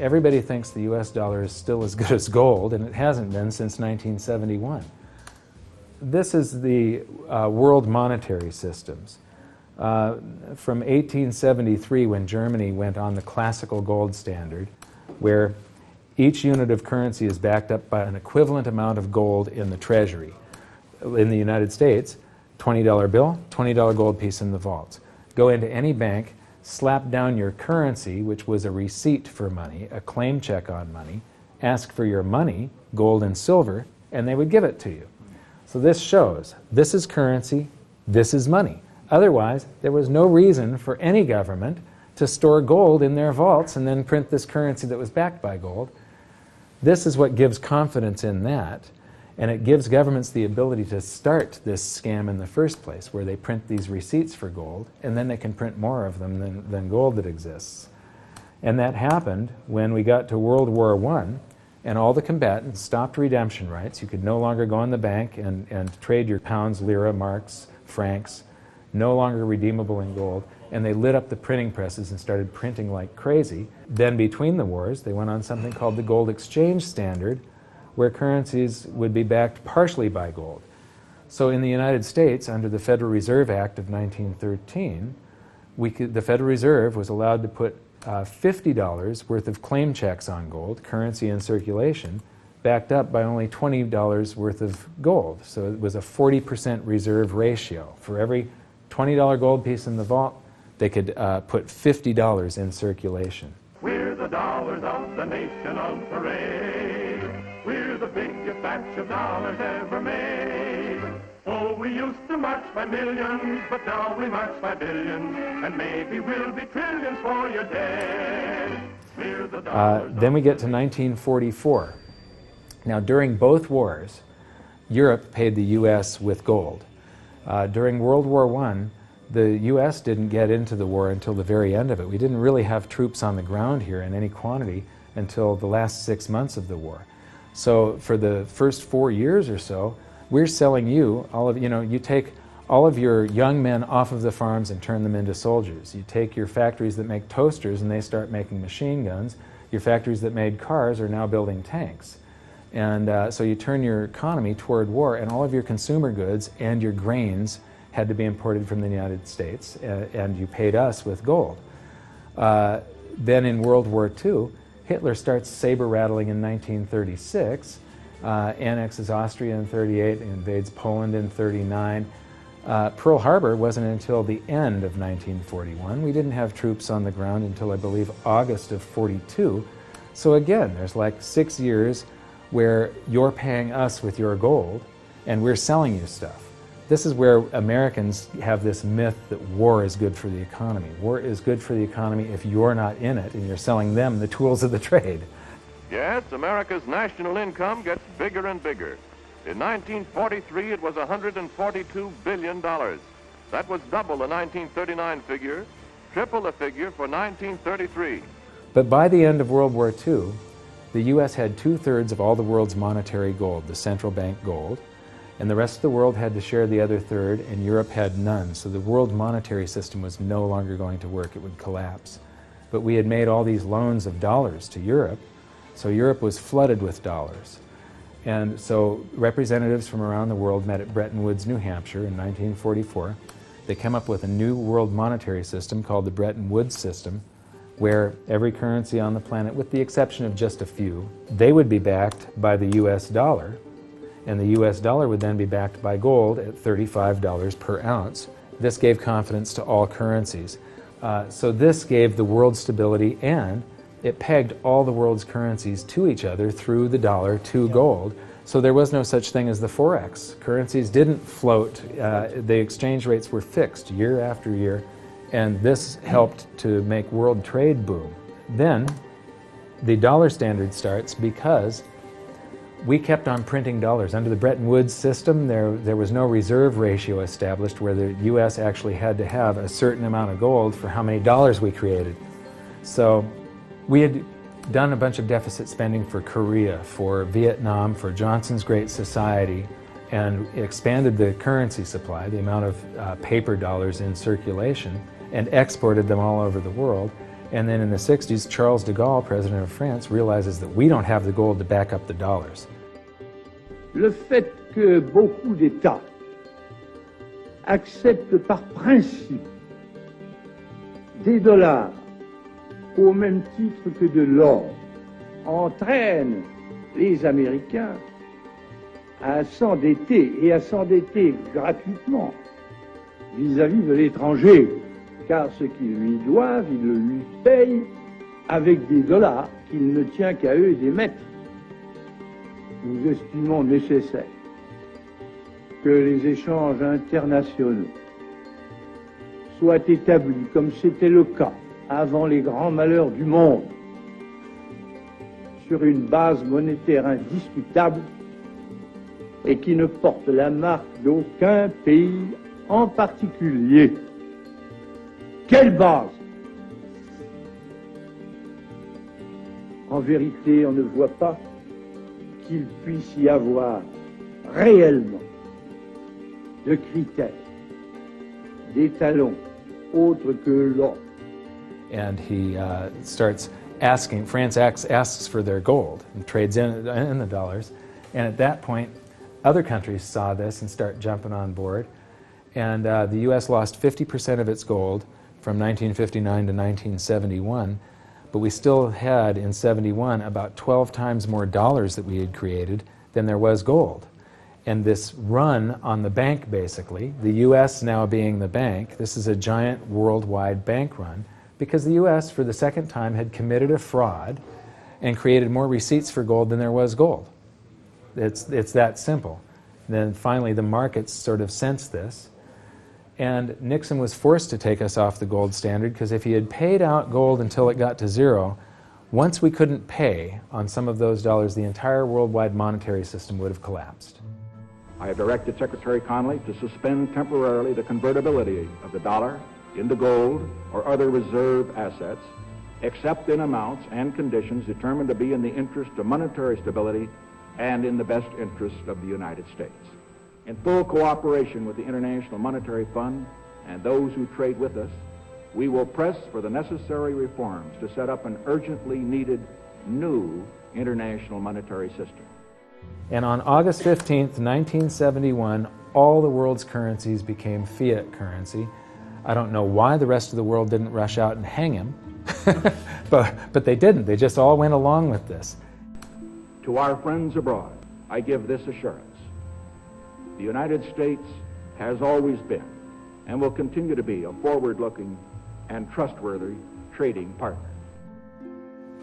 everybody thinks the US dollar is still as good as gold, and it hasn't been since 1971. This is the world monetary systems. From 1873, when Germany went on the classical gold standard, where each unit of currency is backed up by an equivalent amount of gold in the treasury. In the United States, $20 bill, $20 gold piece in the vaults. Go into any bank, slap down your currency, which was a receipt for money, a claim check on money, ask for your money, gold and silver, and they would give it to you. So this shows, this is currency, this is money. Otherwise, there was no reason for any government to store gold in their vaults and then print this currency that was backed by gold. This is what gives confidence in that, and it gives governments the ability to start this scam in the first place, where they print these receipts for gold, and then they can print more of them than gold that exists. And that happened when we got to World War I, and all the combatants stopped redemption rights. You could no longer go in the bank and trade your pounds, lira, marks, francs, no longer redeemable in gold, and they lit up the printing presses and started printing like crazy. Then between the wars, they went on something called the gold exchange standard, where currencies would be backed partially by gold. So in the United States, under the Federal Reserve Act of 1913, the Federal Reserve was allowed to put $50 worth of claim checks on gold, currency in circulation, backed up by only $20 worth of gold. So it was a 40% reserve ratio. For every $20 gold piece in the vault, they could put $50 in circulation. We're the dollars of the nation on parade. We're the biggest batch of dollars ever made. Oh, we used to march by millions, but now we march by billions, and maybe we'll be trillions for your dead. We're the dollars. Then we get to 1944. Now, during both wars, Europe paid the U.S. with gold. During World War I, the U.S. didn't get into the war until the very end of it. We didn't really have troops on the ground here in any quantity until the last 6 months of the war. So for the first 4 years or so, we're selling you, you take all of your young men off of the farms and turn them into soldiers. You take your factories that make toasters and they start making machine guns. Your factories that made cars are now building tanks. And so you turn your economy toward war, and all of your consumer goods and your grains had to be imported from the United States, and you paid us with gold. Then in World War II, Hitler starts saber rattling in 1936, annexes Austria in 1938, invades Poland in 1939. Pearl Harbor wasn't until the end of 1941. We didn't have troops on the ground until, I believe, August of 1942. So again, there's like 6 years where you're paying us with your gold and we're selling you stuff. This is where Americans have this myth that war is good for the economy. War is good for the economy if you're not in it and you're selling them the tools of the trade. Yes, America's national income gets bigger and bigger. In 1943, it was $142 billion. That was double the 1939 figure, triple the figure for 1933. But by the end of World War II, the U.S. had 2/3 of all the world's monetary gold, the central bank gold, and the rest of the world had to share the other third, and Europe had none. So the world monetary system was no longer going to work. It would collapse. But we had made all these loans of dollars to Europe, so Europe was flooded with dollars. And so representatives from around the world met at Bretton Woods, New Hampshire in 1944. They came up with a new world monetary system called the Bretton Woods system, where every currency on the planet, with the exception of just a few, they would be backed by the US dollar, and the US dollar would then be backed by gold at $35 per ounce. This gave confidence to all currencies. So this gave the world stability, and it pegged all the world's currencies to each other through the dollar to gold. So there was no such thing as the Forex. Currencies didn't float. The exchange rates were fixed year after year, and this helped to make world trade boom. Then the dollar standard starts because we kept on printing dollars. Under the Bretton Woods system, there was no reserve ratio established where the U.S. actually had to have a certain amount of gold for how many dollars we created. So we had done a bunch of deficit spending for Korea, for Vietnam, for Johnson's Great Society, and expanded the currency supply, the amount of paper dollars in circulation, and exported them all over the world. And then in the 60s, Charles de Gaulle, president of France, realizes that we don't have the gold to back up the dollars. Le fait que beaucoup d'États acceptent par principe des dollars au même titre que de l'or entraîne les Américains à s'endetter et à s'endetter gratuitement vis-à-vis de l'étranger, car ce qu'ils lui doivent, ils le lui payent avec des dollars qu'il ne tient qu'à eux d'émettre. Nous estimons nécessaire que les échanges internationaux soient établis comme c'était le cas avant les grands malheurs du monde, sur une base monétaire indiscutable et qui ne porte la marque d'aucun pays en particulier. Quelle base? En vérité, on ne voit pas qu'il puisse y avoir réellement de critères, d'étalons autres que l'or. And he starts asking, France asks for their gold and trades in the dollars. And at that point, other countries saw this and start jumping on board. And the U.S. lost 50% of its gold from 1959 to 1971. But we still had, in 71, about 12 times more dollars that we had created than there was gold. And this run on the bank, basically, the U.S. now being the bank, this is a giant worldwide bank run, because the U.S., for the second time, had committed a fraud and created more receipts for gold than there was gold. It's that simple. And then finally, the markets sort of sensed this. And Nixon was forced to take us off the gold standard, because if he had paid out gold until it got to zero, once we couldn't pay on some of those dollars, the entire worldwide monetary system would have collapsed. I have directed Secretary Connally to suspend temporarily the convertibility of the dollar into gold or other reserve assets, except in amounts and conditions determined to be in the interest of monetary stability and in the best interest of the United States. In full cooperation with the International Monetary Fund and those who trade with us, we will press for the necessary reforms to set up an urgently needed new international monetary system. And on August 15th, 1971, all the world's currencies became fiat currency. I don't know why the rest of the world didn't rush out and hang him, but they didn't. They just all went along with this. To our friends abroad, I give this assurance. The United States has always been and will continue to be a forward-looking and trustworthy trading partner.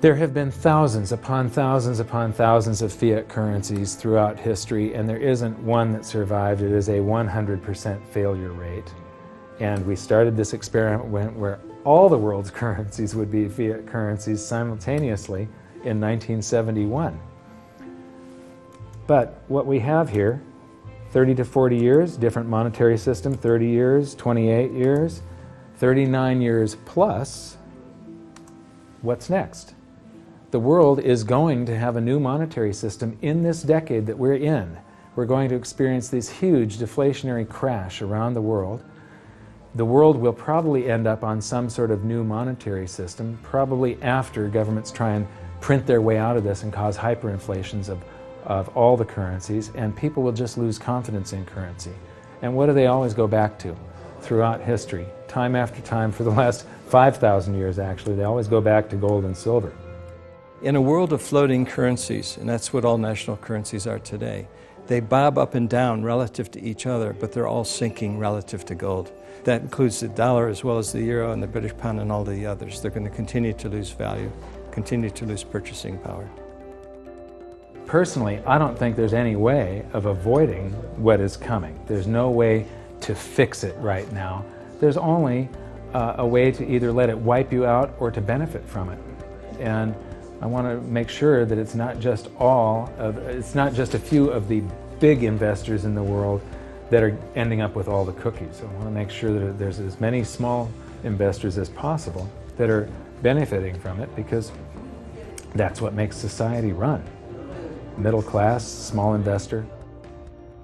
There have been thousands upon thousands upon thousands of fiat currencies throughout history, and there isn't one that survived. It is a 100% failure rate. And we started this experiment where all the world's currencies would be fiat currencies simultaneously in 1971. But what we have here, 30 to 40 years, different monetary system, 30 years, 28 years, 39 years plus, what's next? The world is going to have a new monetary system in this decade that we're in. We're going to experience this huge deflationary crash around the world. The world will probably end up on some sort of new monetary system, probably after governments try and print their way out of this and cause hyperinflations of all the currencies, and people will just lose confidence in currency. And what do they always go back to throughout history? Time after time, for the last 5,000 years actually, they always go back to gold and silver. In a world of floating currencies, and that's what all national currencies are today, they bob up and down relative to each other, but they're all sinking relative to gold. That includes the dollar as well as the euro and the British pound and all the others. They're going to continue to lose value, continue to lose purchasing power. Personally, I don't think there's any way of avoiding what is coming. There's no way to fix it right now. There's only a way to either let it wipe you out or to benefit from it. And I want to make sure that it's not just a few of the big investors in the world that are ending up with all the cookies. I want to make sure that there's as many small investors as possible that are benefiting from it, because that's what makes society run. Middle class, small investor,